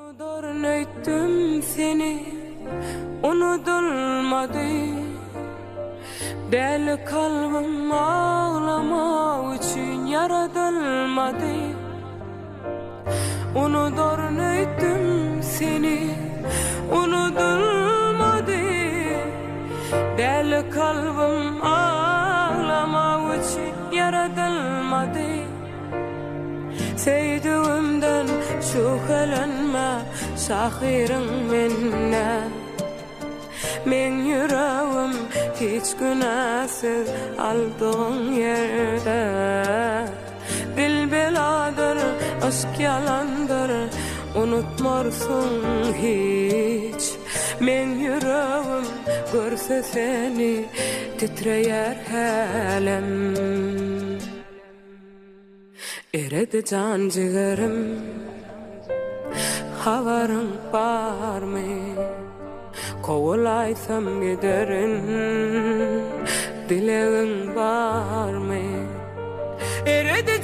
Unuttum seni, unutulmadı. Deli kalbim ağlamak için yaratılmadı. Unuttum seni, unutulmadı. Deli kalbim ağlamak için yaratılmadı. Sevdiğimden şüphelenme, şahirin minne. Men yüreğim hiç günahsız aldığın yerde. Dil beladır, aşk yalandır, unutmarsın hiç. Men yüreğim görse seni titreyer halim. Eredi can ciğerim, havarın var mı? Kovulaysam giderin, dileğin var mı? Eredi